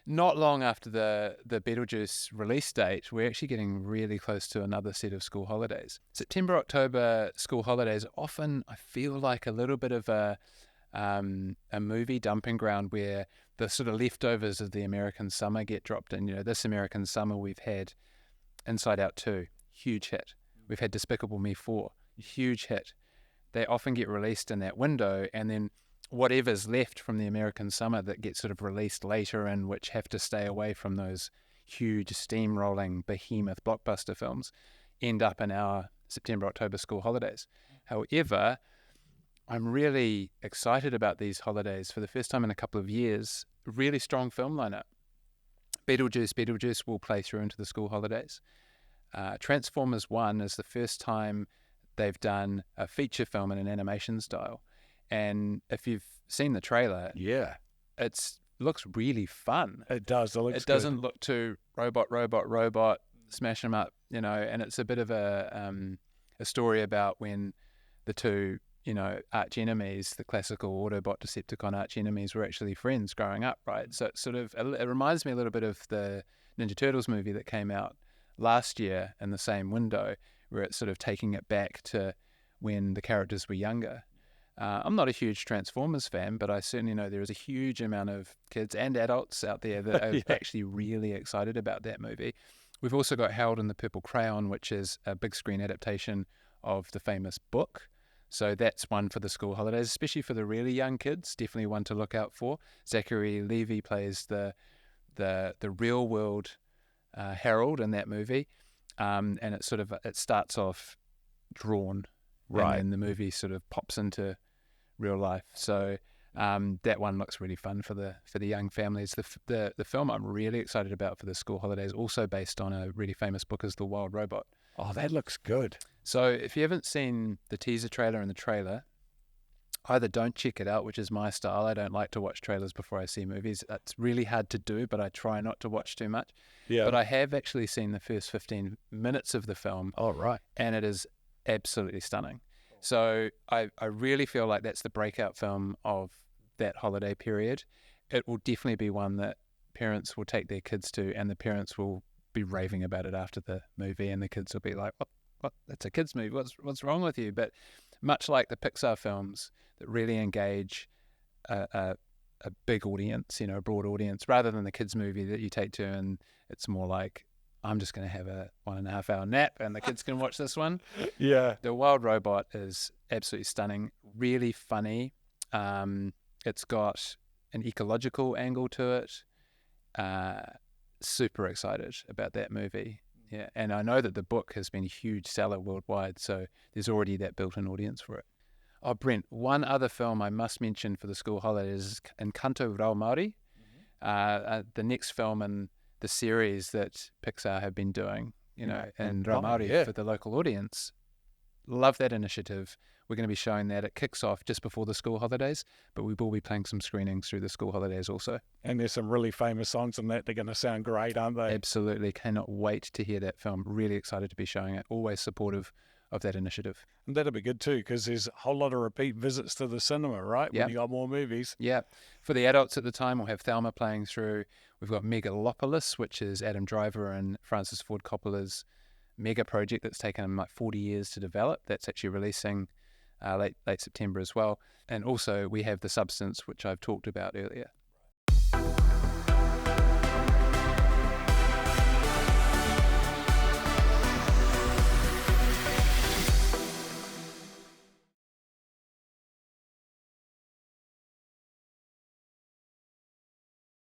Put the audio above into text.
not long after the Beetlejuice release date, we're actually getting really close to another set of school holidays. September, October school holidays often, I feel like, a little bit of a movie dumping ground where the sort of leftovers of the American summer get dropped in. This American summer we've had Inside Out 2, huge hit. We've had Despicable Me 4, huge hit. They often get released in that window, and then whatever's left from the American summer that gets sort of released later and which have to stay away from those huge steamrolling behemoth blockbuster films end up in our September, October school holidays. However, I'm really excited about these holidays. For the first time in a couple of years, really strong film lineup. Beetlejuice will play through into the school holidays. Transformers 1 is the first time they've done a feature film in an animation style. And if you've seen the trailer, it looks really fun. It does. It doesn't look too robot, smash them up, and it's a bit of a story about when the two, arch enemies, the classical Autobot Decepticon arch enemies, were actually friends growing up, right? So it reminds me a little bit of the Ninja Turtles movie that came out last year in the same window, where it's sort of taking it back to when the characters were younger. I'm not a huge Transformers fan, but I certainly know there is a huge amount of kids and adults out there that are actually really excited about that movie. We've also got Harold and the Purple Crayon, which is a big screen adaptation of the famous book. So that's one for the school holidays, especially for the really young kids. Definitely one to look out for. Zachary Levi plays the real world Harold in that movie, and it starts off drawn, right, and then the movie sort of pops into real life. So that one looks really fun for the young families. The film I'm really excited about for the school holidays, also based on a really famous book, is The Wild Robot. Oh, that looks good. So if you haven't seen the teaser trailer and the trailer, either don't check it out, which is my style. I don't like to watch trailers before I see movies. It's really hard to do, but I try not to watch too much. Yeah. But I have actually seen the first 15 minutes of the film. Oh, right. And it is absolutely stunning. So I really feel like that's the breakout film of that holiday period. It will definitely be one that parents will take their kids to, and the parents will be raving about it after the movie, and the kids will be like, what? That's a kids movie. What's wrong with you? But much like the Pixar films that really engage a big audience, a broad audience, rather than the kids movie that you take to and it's more like, I'm just going to have a 1.5 hour nap and the kids can watch this one. Yeah. The Wild Robot is absolutely stunning, really funny. It's got an ecological angle to it. Super excited about that movie. Yeah, and I know that the book has been a huge seller worldwide, so there's already that built-in audience for it. Oh, Brent, one other film I must mention for the school holidays is Encanto Maori, the next film in the series that Pixar have been doing, and Maori for the local audience. Love that initiative. We're going to be showing that. It kicks off just before the school holidays, but we will be playing some screenings through the school holidays also. And there's some really famous songs in that. They're going to sound great, aren't they? Absolutely. Cannot wait to hear that film. Really excited to be showing it. Always supportive of that initiative. And that'll be good too, because there's a whole lot of repeat visits to the cinema, right? Yeah. When you got more movies. Yeah. For the adults at the time, we'll have Thelma playing through. We've got Megalopolis, which is Adam Driver and Francis Ford Coppola's mega project that's taken him like 40 years to develop. That's actually releasing late September as well. And also we have The Substance, which I've talked about earlier.